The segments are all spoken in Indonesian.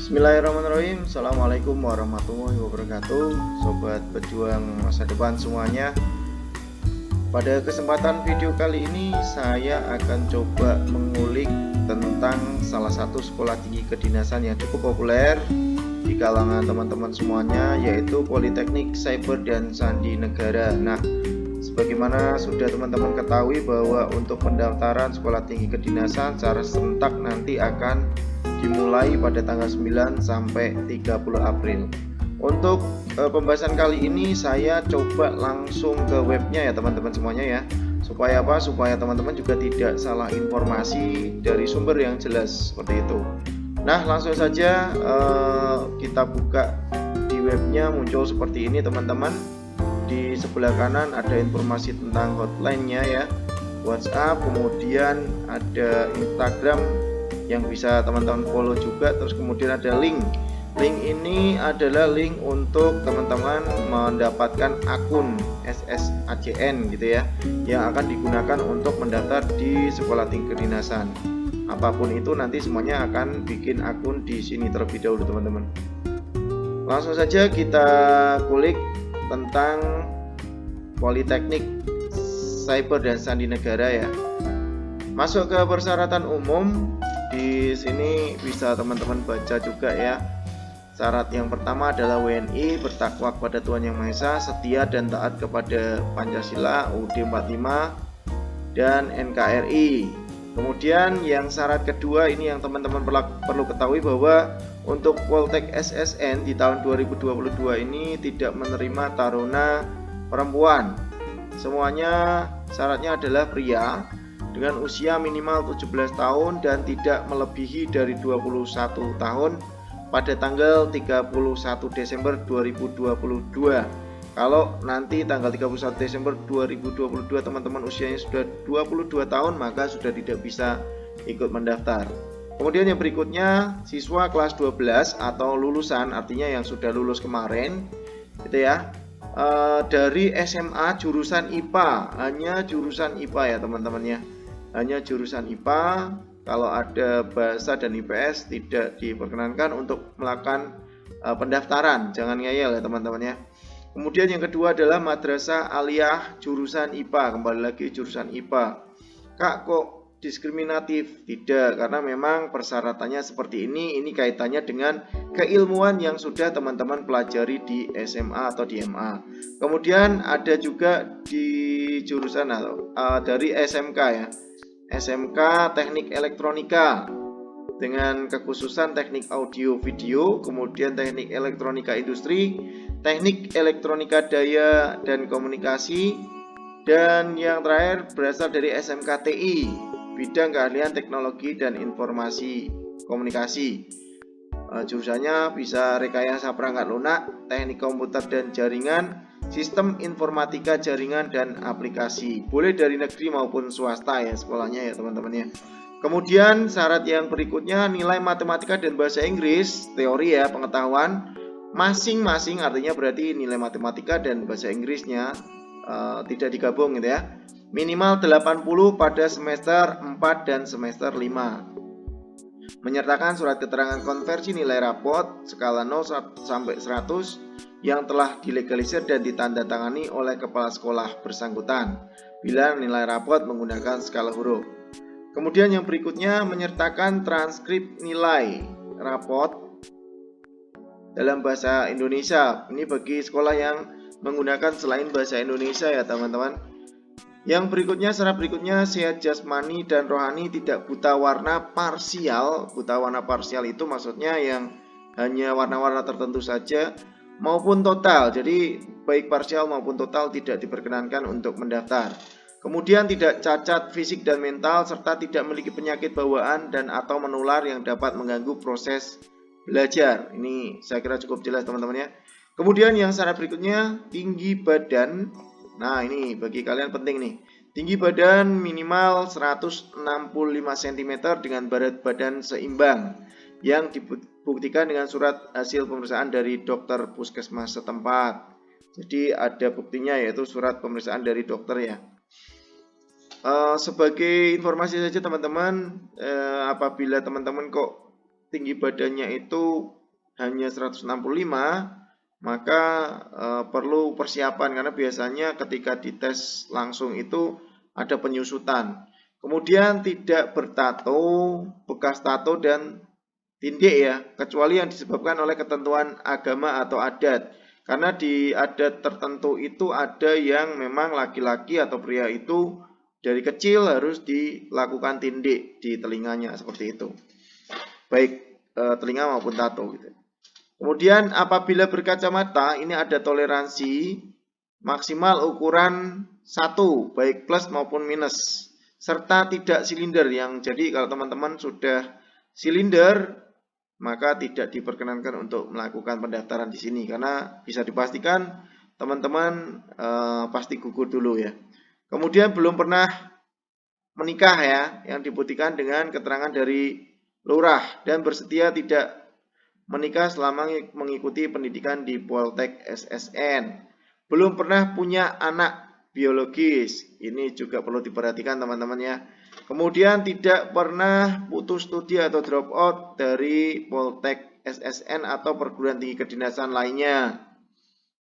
Bismillahirrahmanirrahim. Assalamualaikum warahmatullahi wabarakatuh, sobat pejuang masa depan semuanya. Pada kesempatan video kali ini saya akan coba mengulik tentang salah satu sekolah tinggi kedinasan yang cukup populer di kalangan teman-teman semuanya, yaitu Politeknik Cyber dan Sandi Negara. Nah, sebagaimana sudah teman-teman ketahui bahwa untuk pendaftaran sekolah tinggi kedinasan secara serentak nanti akan dimulai pada tanggal 9 sampai 30 April. Untuk pembahasan kali ini saya coba langsung ke webnya ya teman-teman semuanya ya. Supaya apa? Supaya teman-teman juga tidak salah informasi dari sumber yang jelas seperti itu. Nah, langsung saja kita buka di webnya, muncul seperti ini teman-teman. Di sebelah kanan ada informasi tentang hotline-nya ya, WhatsApp, kemudian ada Instagram yang bisa teman-teman follow juga. Terus kemudian ada link ini adalah link untuk teman-teman mendapatkan akun SSAJN gitu ya, yang akan digunakan untuk mendaftar di sekolah tinggi kedinasan. Apapun itu nanti semuanya akan bikin akun di sini terlebih dahulu teman-teman. Langsung saja kita kulik tentang Politeknik Cyber dan Sandi Negara ya. Masuk ke persyaratan umum. Di sini bisa teman-teman baca juga ya. Syarat yang pertama adalah WNI, bertakwa kepada Tuhan Yang Maha Esa, setia dan taat kepada Pancasila, UUD 45 dan NKRI. Kemudian yang syarat kedua ini yang teman-teman perlu ketahui bahwa untuk Poltek SSN di tahun 2022 ini tidak menerima taruna perempuan. Semuanya syaratnya adalah pria dengan usia minimal 17 tahun dan tidak melebihi dari 21 tahun pada tanggal 31 Desember 2022. Kalau nanti tanggal 31 Desember 2022 teman-teman usianya sudah 22 tahun, maka sudah tidak bisa ikut mendaftar. Kemudian yang berikutnya, siswa kelas 12 atau lulusan, artinya yang sudah lulus kemarin gitu ya, dari SMA jurusan IPA, hanya jurusan IPA ya teman-teman ya. Hanya jurusan IPA. Kalau ada bahasa dan IPS tidak diperkenankan untuk melakukan pendaftaran. Jangan ngeyel ya teman-teman ya. Kemudian yang kedua adalah madrasah aliyah jurusan IPA. Kembali lagi jurusan IPA. Kak, kok diskriminatif? Tidak, karena memang persyaratannya seperti ini. Ini kaitannya dengan keilmuan yang sudah teman-teman pelajari di SMA atau di MA. Kemudian ada juga di jurusan dari SMK ya. SMK Teknik Elektronika dengan kekhususan teknik audio video, kemudian teknik elektronika industri, teknik elektronika daya dan komunikasi, dan yang terakhir berasal dari SMK TI, bidang keahlian teknologi dan informasi komunikasi. Jurusannya bisa rekayasa perangkat lunak, teknik komputer dan jaringan, sistem informatika jaringan dan aplikasi. Boleh dari negeri maupun swasta ya sekolahnya ya teman-teman ya. Kemudian syarat yang berikutnya, nilai matematika dan bahasa Inggris teori ya, pengetahuan masing-masing, artinya berarti nilai matematika dan bahasa Inggrisnya tidak digabung gitu ya. Minimal 80 pada semester 4 dan semester 5. Menyertakan surat keterangan konversi nilai rapot skala 0 sampai 100 yang telah dilegalisir dan ditandatangani oleh kepala sekolah bersangkutan bila nilai rapot menggunakan skala huruf. Kemudian yang berikutnya, menyertakan transkrip nilai rapot dalam bahasa Indonesia. Ini bagi sekolah yang menggunakan selain bahasa Indonesia ya teman-teman. Yang berikutnya, syarat berikutnya, sehat jasmani dan rohani, tidak buta warna parsial. Buta warna parsial itu maksudnya yang hanya warna-warna tertentu saja maupun total. Jadi baik parsial maupun total tidak diperkenankan untuk mendaftar. Kemudian tidak cacat fisik dan mental, serta tidak memiliki penyakit bawaan dan atau menular yang dapat mengganggu proses belajar. Ini saya kira cukup jelas teman-teman ya. Kemudian yang syarat berikutnya, tinggi badan. Nah, ini bagi kalian penting nih. Tinggi badan minimal 165 cm dengan berat badan seimbang yang dibuktikan dengan surat hasil pemeriksaan dari dokter puskesmas setempat. Jadi ada buktinya, yaitu surat pemeriksaan dari dokter ya. Sebagai informasi saja teman-teman, apabila teman-teman kok tinggi badannya itu hanya 165, maka perlu persiapan karena biasanya ketika dites langsung itu ada penyusutan. Kemudian tidak bertato, bekas tato dan tindik ya, kecuali yang disebabkan oleh ketentuan agama atau adat. Karena di adat tertentu itu ada yang memang laki-laki atau pria itu dari kecil harus dilakukan tindik di telinganya seperti itu. Baik telinga maupun tato gitu. Kemudian apabila berkacamata ini ada toleransi maksimal ukuran 1 baik plus maupun minus serta tidak silinder yang jadi kalau teman-teman sudah silinder maka tidak diperkenankan untuk melakukan pendaftaran di sini karena bisa dipastikan teman-teman pasti gugur dulu ya. Kemudian belum pernah menikah ya yang dibuktikan dengan keterangan dari lurah dan bersedia tidak menikah selama mengikuti pendidikan di Poltek SSN. Belum pernah punya anak biologis. Ini juga perlu diperhatikan teman-teman ya. Kemudian tidak pernah putus studi atau drop out dari Poltek SSN atau perguruan tinggi kedinasan lainnya.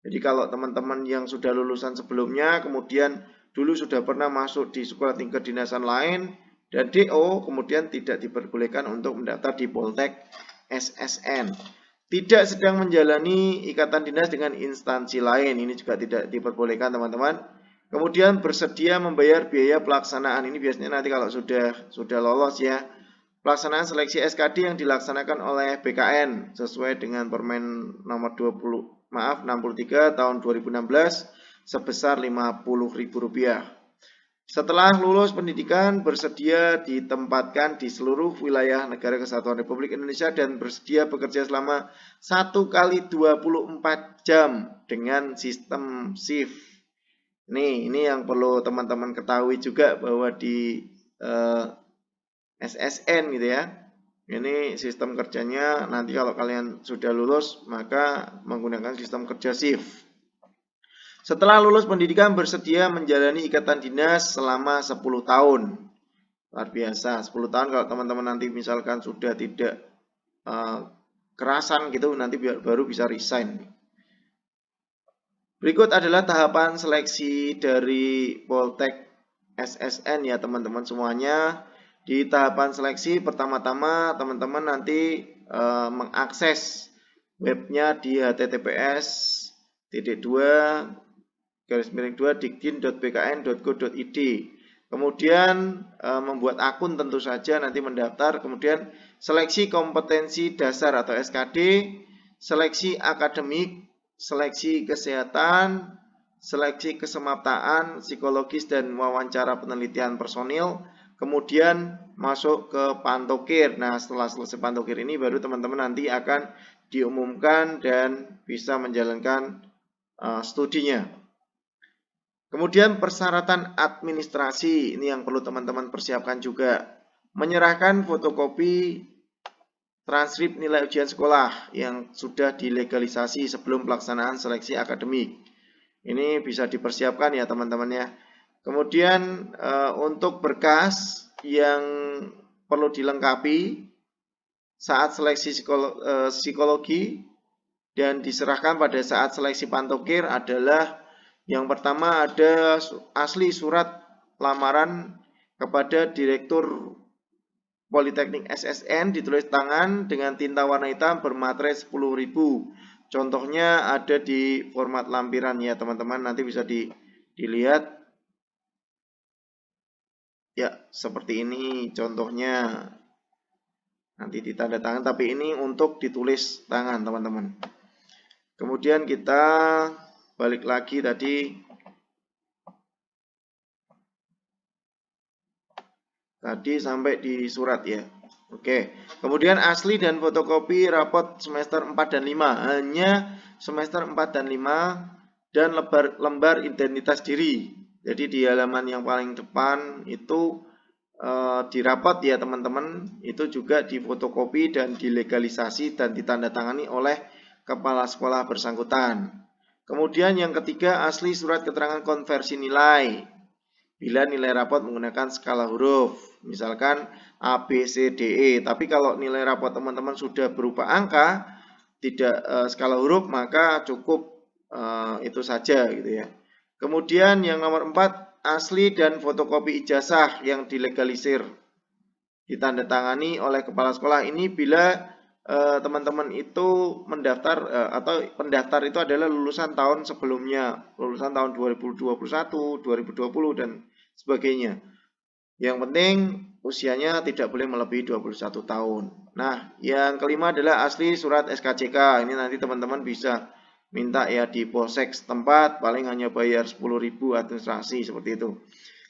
Jadi kalau teman-teman yang sudah lulusan sebelumnya, kemudian dulu sudah pernah masuk di sekolah tinggi kedinasan lain, dan DO, kemudian tidak diperbolehkan untuk mendaftar di Poltek SSN. Tidak sedang menjalani ikatan dinas dengan instansi lain, ini juga tidak diperbolehkan teman-teman. Kemudian bersedia membayar biaya pelaksanaan, ini biasanya nanti kalau sudah lolos ya. Pelaksanaan seleksi SKD yang dilaksanakan oleh BKN sesuai dengan Permen nomor 63 tahun 2016 sebesar Rp50.000. Setelah lulus pendidikan, bersedia ditempatkan di seluruh wilayah Negara Kesatuan Republik Indonesia dan bersedia bekerja selama 1 kali 24 jam dengan sistem shift. Ini yang perlu teman-teman ketahui juga bahwa di SSN gitu ya. Ini sistem kerjanya nanti kalau kalian sudah lulus maka menggunakan sistem kerja shift. Setelah lulus pendidikan bersedia menjalani ikatan dinas selama 10 tahun. Luar biasa, 10 tahun kalau teman-teman nanti misalkan sudah tidak kerasan gitu, nanti baru bisa resign. Berikut adalah tahapan seleksi dari Poltek SSN ya teman-teman semuanya. Di tahapan seleksi pertama-tama teman-teman nanti mengakses webnya di https://dikdin.bkn.go.id. Kemudian membuat akun tentu saja nanti mendaftar. Kemudian seleksi kompetensi dasar atau SKD, seleksi akademik, seleksi kesehatan, seleksi kesemaptaan, psikologis dan wawancara penelitian personil. Kemudian masuk ke pantokir. Nah setelah selesai pantokir ini baru teman-teman nanti akan diumumkan dan bisa menjalankan studinya. Kemudian persyaratan administrasi, ini yang perlu teman-teman persiapkan juga. Menyerahkan fotokopi transkrip nilai ujian sekolah yang sudah dilegalisasi sebelum pelaksanaan seleksi akademik. Ini bisa dipersiapkan ya teman-teman ya. Kemudian untuk berkas yang perlu dilengkapi saat seleksi psikologi dan diserahkan pada saat seleksi pantokir adalah yang pertama ada asli surat lamaran kepada Direktur Politeknik SSN ditulis tangan dengan tinta warna hitam bermaterai 10.000. Contohnya ada di format lampiran ya teman-teman, nanti bisa dilihat. Ya, seperti ini contohnya. Nanti ditanda tangan, tapi ini untuk ditulis tangan teman-teman. Kemudian kita balik lagi tadi sampai di surat ya. Oke. Kemudian asli dan fotokopi rapot semester 4 dan 5. Hanya semester 4 dan 5 dan lembar identitas diri. Jadi di halaman yang paling depan itu di rapot ya teman-teman, itu juga difotokopi dan dilegalisasi dan ditandatangani oleh kepala sekolah bersangkutan. Kemudian yang ketiga asli surat keterangan konversi nilai bila nilai rapot menggunakan skala huruf. misalkan A, B, C, D, E. Tapi kalau nilai rapot teman-teman sudah berupa angka, tidak skala huruf, maka cukup itu saja gitu ya. Kemudian yang nomor 4, asli dan fotokopi ijazah yang dilegalisir ditandatangani oleh kepala sekolah. Ini bila teman-teman itu mendaftar atau pendaftar itu adalah lulusan tahun sebelumnya, lulusan tahun 2021, 2020 dan sebagainya. Yang penting usianya tidak boleh melebihi 21 tahun. Nah, yang kelima adalah asli surat SKCK. Ini nanti teman-teman bisa minta ya di polsek setempat, paling hanya bayar 10.000 administrasi seperti itu.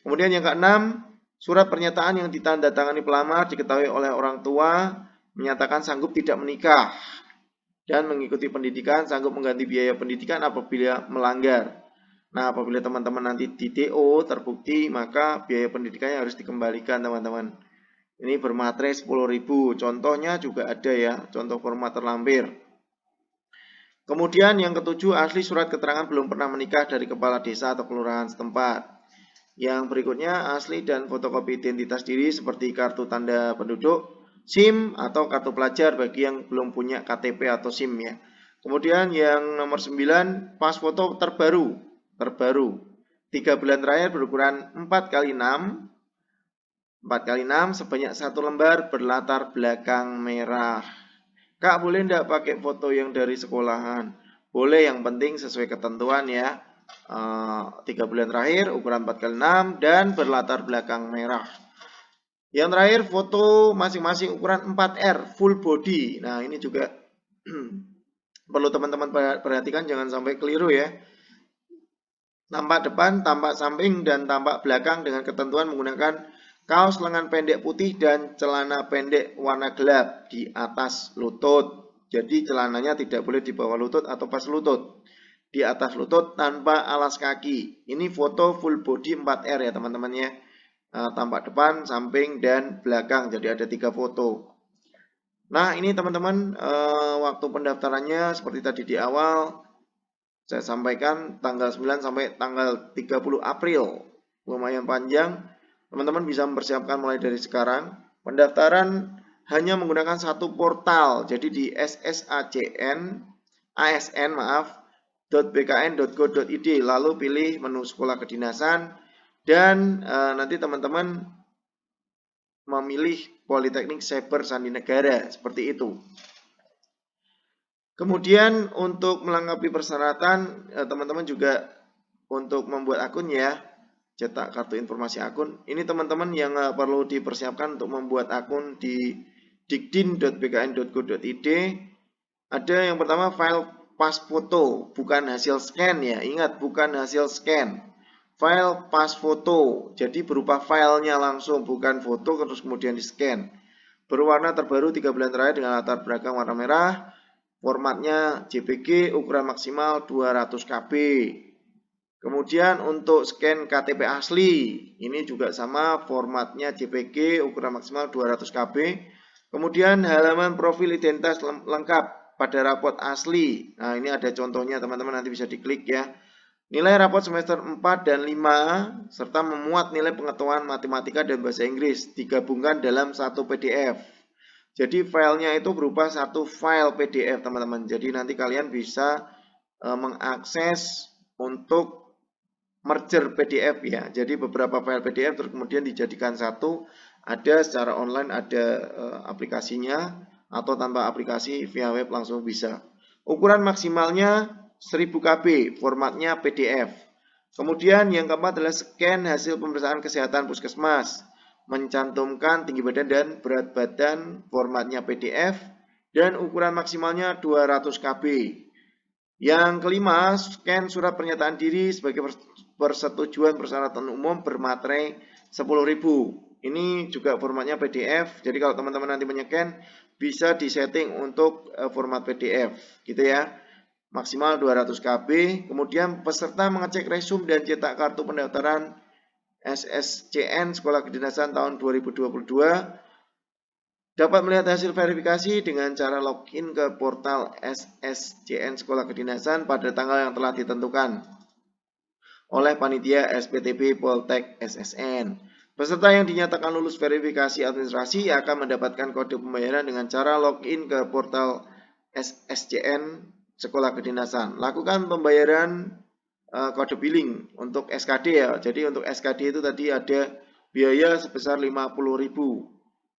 Kemudian yang keenam, surat pernyataan yang ditandatangani pelamar diketahui oleh orang tua menyatakan sanggup tidak menikah dan mengikuti pendidikan, sanggup mengganti biaya pendidikan apabila melanggar. Nah, apabila teman-teman nanti di DO terbukti, maka biaya pendidikannya harus dikembalikan, teman-teman. Ini bermaterai 10.000. Contohnya juga ada ya, contoh format terlampir. Kemudian yang ketujuh, asli surat keterangan belum pernah menikah dari kepala desa atau kelurahan setempat. Yang berikutnya, asli dan fotokopi identitas diri seperti kartu tanda penduduk, SIM, atau kartu pelajar bagi yang belum punya KTP atau SIM ya. Kemudian yang nomor 9, pas foto terbaru 3 bulan terakhir berukuran 4x6 sebanyak 1 lembar berlatar belakang merah. Kak, boleh enggak pakai foto yang dari sekolahan? Boleh, yang penting sesuai ketentuan ya. 3 bulan terakhir ukuran 4x6 dan berlatar belakang merah. Yang terakhir foto masing-masing ukuran 4R full body. Nah, ini juga perlu teman-teman perhatikan, jangan sampai keliru ya. Tampak depan, tampak samping, dan tampak belakang dengan ketentuan menggunakan kaos lengan pendek putih dan celana pendek warna gelap di atas lutut. Jadi celananya tidak boleh di bawah lutut atau pas lutut. Di atas lutut tanpa alas kaki. Ini foto full body 4R ya teman-teman ya. Tampak depan, samping, dan belakang. Jadi ada 3 foto. Nah, ini teman-teman waktu pendaftarannya seperti tadi di awal saya sampaikan tanggal 9 sampai tanggal 30 April. Lumayan panjang. Teman-teman bisa mempersiapkan mulai dari sekarang. Pendaftaran hanya menggunakan satu portal. Jadi di asn.bkn.go.id, lalu pilih menu sekolah kedinasan dan nanti teman-teman memilih Politeknik Cyber Sandi Negara seperti itu. Kemudian untuk melengkapi persyaratan, teman-teman juga untuk membuat akun ya, cetak kartu informasi akun. Ini teman-teman yang perlu dipersiapkan untuk membuat akun di dikdin.bkn.go.id. Ada yang pertama file pas foto, bukan hasil scan ya. Ingat, bukan hasil scan. File pas foto, jadi berupa filenya langsung, bukan foto terus kemudian di scan. Berwarna terbaru 3 bulan terakhir dengan latar belakang warna merah. Formatnya JPG, ukuran maksimal 200 KB. Kemudian untuk scan KTP asli, ini juga sama, formatnya JPG, ukuran maksimal 200 KB. Kemudian halaman profil identitas lengkap pada rapot asli. Nah, ini ada contohnya teman-teman, nanti bisa diklik ya. Nilai rapot semester 4 dan 5, serta memuat nilai pengetahuan matematika dan bahasa Inggris, digabungkan dalam satu PDF. Jadi filenya itu berupa satu file PDF teman-teman. Jadi nanti kalian bisa mengakses untuk merger PDF ya. Jadi beberapa file PDF terus kemudian dijadikan satu. Ada secara online, ada aplikasinya, atau tanpa aplikasi via web langsung bisa. Ukuran maksimalnya 1000 KB, formatnya PDF. Kemudian yang keempat adalah scan hasil pemeriksaan kesehatan puskesmas. Mencantumkan tinggi badan dan berat badan, formatnya PDF, dan ukuran maksimalnya 200 KB. Yang kelima, scan surat pernyataan diri sebagai persetujuan persyaratan umum bermaterai 10.000. Ini juga formatnya PDF, jadi kalau teman-teman nanti menyekan, bisa disetting untuk format PDF, gitu ya. Maksimal 200 KB. Kemudian peserta mengecek resume dan cetak kartu pendaftaran SSCN Sekolah Kedinasan tahun 2022 dapat melihat hasil verifikasi dengan cara login ke portal SSCN Sekolah Kedinasan pada tanggal yang telah ditentukan oleh panitia SPTB Poltek SSN. Peserta yang dinyatakan lulus verifikasi administrasi akan mendapatkan kode pembayaran dengan cara login ke portal SSCN Sekolah Kedinasan. Lakukan pembayaran kode billing untuk SKD ya. Jadi untuk SKD itu tadi ada biaya sebesar 50.000.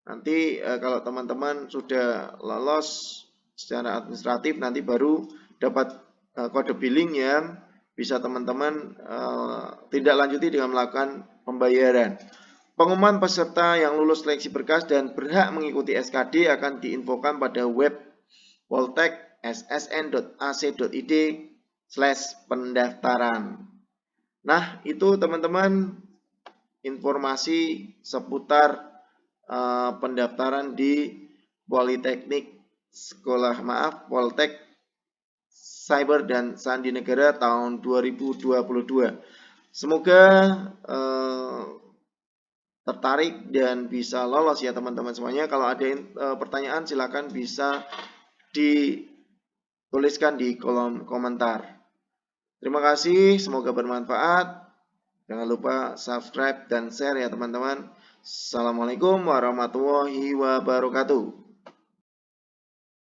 Nanti kalau teman-teman sudah lolos secara administratif, nanti baru dapat kode billing yang bisa teman-teman tindak lanjuti dengan melakukan pembayaran. Pengumuman peserta yang lulus seleksi berkas dan berhak mengikuti SKD akan diinfokan pada web poltek.ssn.ac.id/pendaftaran. Nah, itu teman-teman informasi seputar pendaftaran di Politeknik Poltek Cyber dan Sandi Negara tahun 2022. Semoga tertarik dan bisa lolos ya teman-teman semuanya. Kalau ada pertanyaan silakan bisa dituliskan di kolom komentar. Terima kasih, semoga bermanfaat. Jangan lupa subscribe dan share ya teman-teman. Assalamualaikum warahmatullahi wabarakatuh.